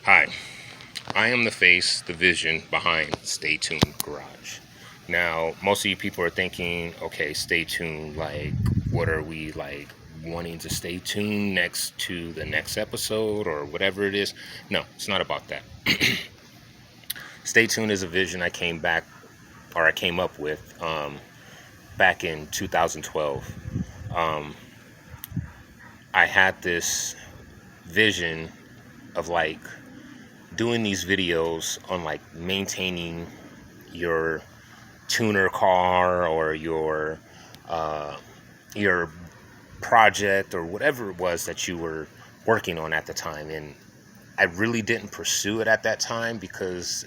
Hi, I am the face, the vision behind Stay Tuned Garage. Now, most of you people are thinking, okay, stay tuned, like, what are we, like, wanting to stay tuned next to the next episode or whatever it is? No, it's not about that. Stay tuned is a vision I came up with back in 2012. Um, I had this vision of, like, doing these videos on, like, maintaining your tuner car or uh, your project or whatever it was that you were working on at the time. And I really didn't pursue it at that time because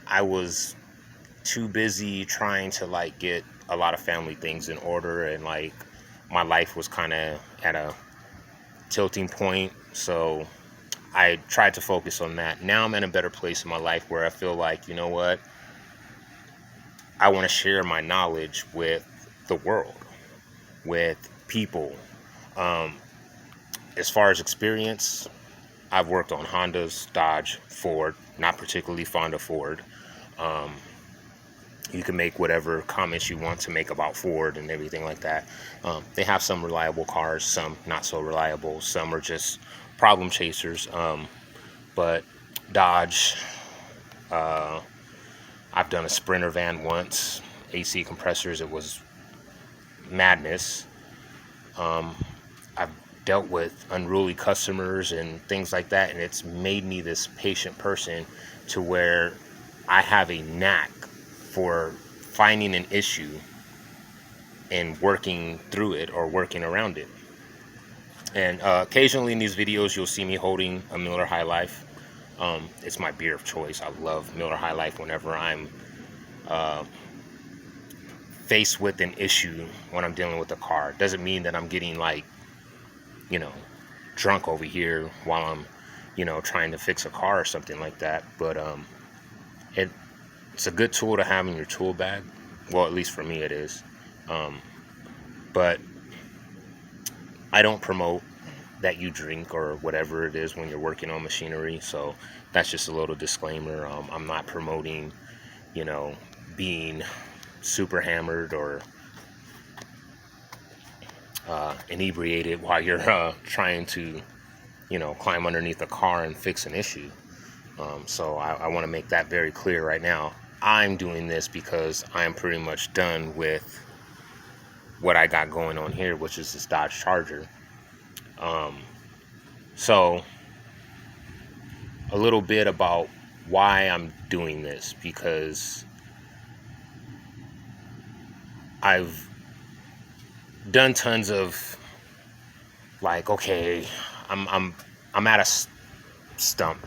I was too busy trying to, like, get a lot of family things in order, and, like, my life was kind of at a tilting point. So I tried to focus on that. Now I'm in a better place in my life where I feel like, you know what, I want to share my knowledge with the world, with people. Um, as far as experience, I've worked on Hondas, Dodge, Ford, not particularly fond of Ford. Um, you can make whatever comments you want to make about Ford and everything like that. They have some reliable cars, some not so reliable, some are just problem chasers. But Dodge, uh, I've done a Sprinter van once, AC compressors, it was madness. Um, I've dealt with unruly customers and things like that, and it's made me this patient person to where I have a knack for finding an issue and working through it or working around it. And occasionally in these videos, you'll see me holding a Miller High Life. It's my beer of choice. I love Miller High Life whenever I'm uh, faced with an issue when I'm dealing with a car. Doesn't mean that I'm getting, like, you know, drunk over here while I'm, trying to fix a car or something like that. But it it's a good tool to have in your tool bag. Well, at least for me, it is. Um, but I don't promote that you drink or whatever it is when you're working on machinery. So that's just a little disclaimer. I'm not promoting, you know, being super hammered or inebriated while you're trying to, climb underneath a car and fix an issue. So I want to make that very clear right now. I'm doing this because I'm pretty much done with what I got going on here, which is this Dodge Charger. Um, so a little bit about why I'm doing this, because I've done tons of, like, okay, I'm I'm I'm at a stump,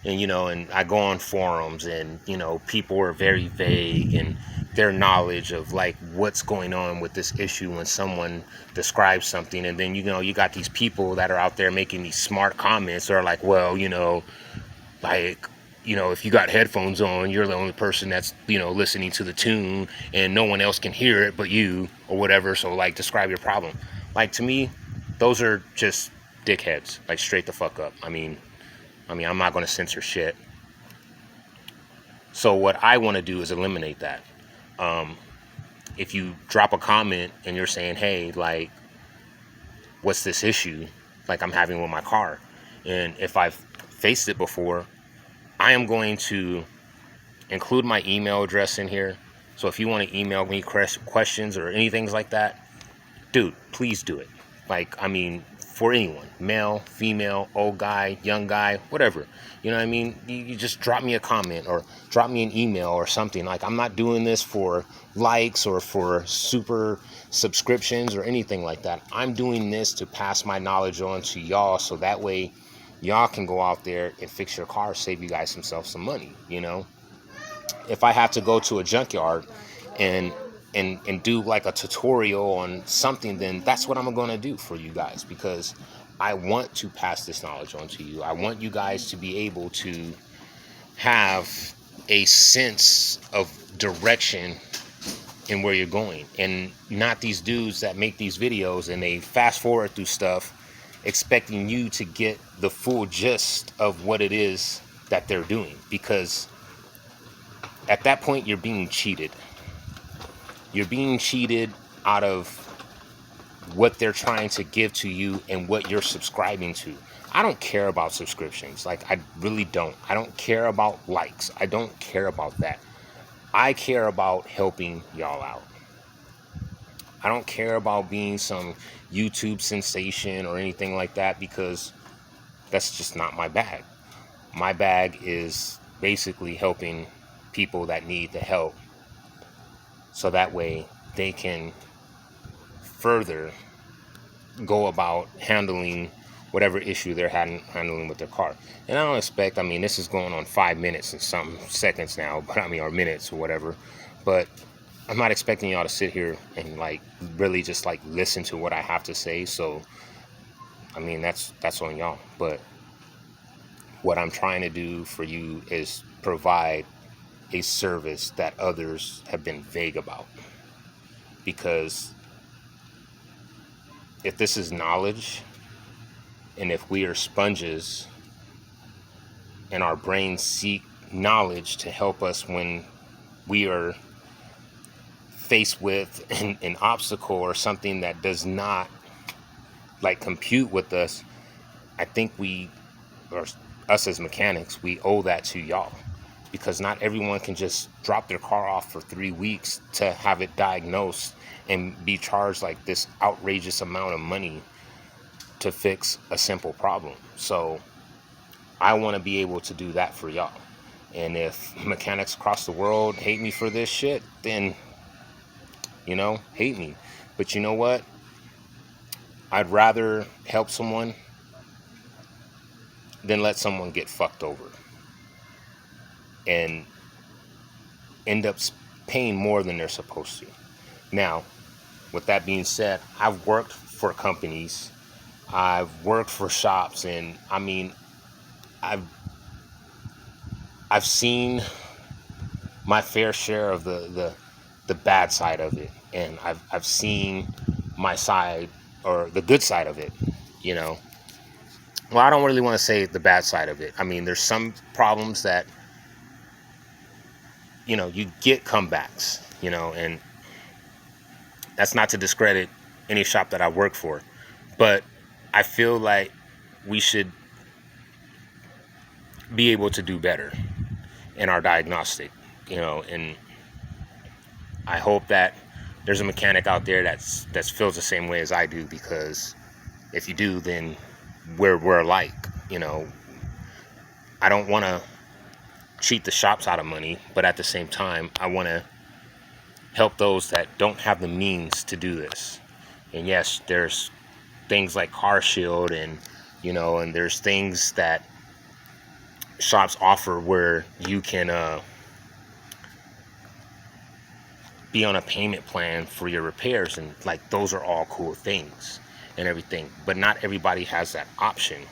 and and I go on forums, and people are very vague in their knowledge of, like, what's going on with this issue when someone describes something. And then you got these people that are out there making these smart comments that are like, well, like, if you got headphones on, you're the only person that's listening to the tune, and no one else can hear it but you, or whatever. So, like, describe your problem. Like, to me, those are just dickheads. Like, straight the fuck up. I mean, I'm not going to censor shit. So what I want to do is eliminate that. Um, if you drop a comment and you're saying, hey, like, what's this issue, like, I'm having with my car, and if I've faced it before, I am going to include my email address in here. So if you want to email me questions or anything like that, dude, please do it. Like, I mean, for anyone, male, female, old guy, young guy, whatever. You know what I mean? You just drop me a comment or drop me an email or something. Like, I'm not doing this for likes or for super subscriptions or anything like that. I'm doing this to pass my knowledge on to y'all, so that way y'all can go out there and fix your car, save you guys some money. If I have to go to a junkyard and and do, like, a tutorial on something, then that's what I'm going to do for you guys, because I want to pass this knowledge on to you. I want you guys to be able to have a sense of direction in where you're going, and not these dudes that make these videos and they fast forward through stuff expecting you to get the full gist of what it is that they're doing, because at that point you're being cheated. You're being cheated out of what they're trying to give to you and what you're subscribing to. I don't care about subscriptions. Like, I really don't. I don't care about likes. I don't care about that. I care about helping y'all out. I don't care about being some YouTube sensation or anything like that, because that's just not my bag. My bag is basically helping people that need the help, so that way they can further go about handling whatever issue they're handling with their car. And I don't expect, I mean, this is going on 5 minutes and some seconds now, but I mean, or minutes or whatever, but I'm not expecting y'all to sit here and like really just like listen to what I have to say. So I mean, that's on y'all. But what I'm trying to do for you is provide a service that others have been vague about. Because if this is knowledge, and if we are sponges and our brains seek knowledge to help us when we are faced with an obstacle or something that does not like compute with us, I think we, or us as mechanics, we owe that to y'all. Because not everyone can just drop their car off for 3 weeks to have it diagnosed and be charged like this outrageous amount of money to fix a simple problem. So I want to be able to do that for y'all. And if mechanics across the world hate me for this shit, then, you know, hate me. But you know what? I'd rather help someone than let someone get fucked over and end up paying more than they're supposed to. Now, with that being said, I've worked for companies, I've worked for shops, and I mean, I've seen my fair share of the bad side of it, and I've seen my side, or the good side of it, you know. Well, I don't really want to say the bad side of it. I mean, there's some problems that, you know, you get comebacks, you know, and that's not to discredit any shop that I work for, but I feel like we should be able to do better in our diagnostic, you know. And I hope that there's a mechanic out there that feels the same way as I do, because if you do, then we're alike, you know. I don't want to cheat the shops out of money, but at the same time, I want to help those that don't have the means to do this. And yes, there's things like Car Shield, and, you know, and there's things that shops offer where you can be on a payment plan for your repairs, and like those are all cool things and everything, but not everybody has that option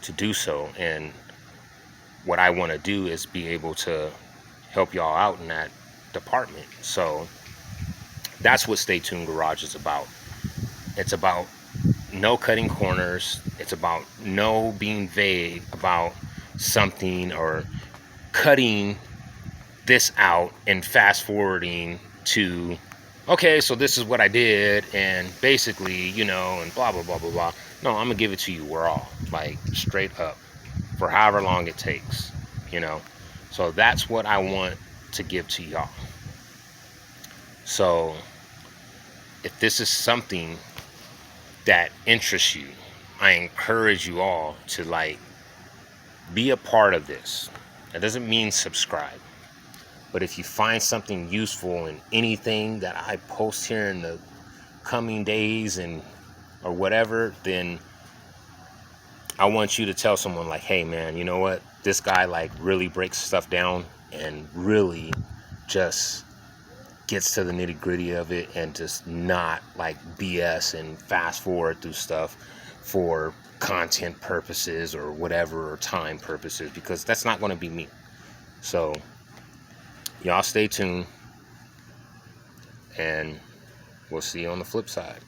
to do so. And what I want to do is be able to help y'all out in that department. So that's what Stay Tuned Garage is about. It's about no cutting corners. It's about no being vague about something, or cutting this out and fast forwarding to, okay, so this is what I did, and basically, you know, and blah blah blah blah blah. No, I'm gonna give it to you raw, like straight up, for however long it takes, you know. So that's what I want to give to y'all. So if this is something that interests you, I encourage you all to like be a part of this. That doesn't mean subscribe, but if you find something useful in anything that I post here in the coming days and or whatever, then I want you to tell someone like, hey man, you know what, this guy like really breaks stuff down and really just gets to the nitty gritty of it, and just not like BS and fast forward through stuff for content purposes or whatever, or time purposes, because that's not going to be me. So y'all stay tuned, and we'll see you on the flip side.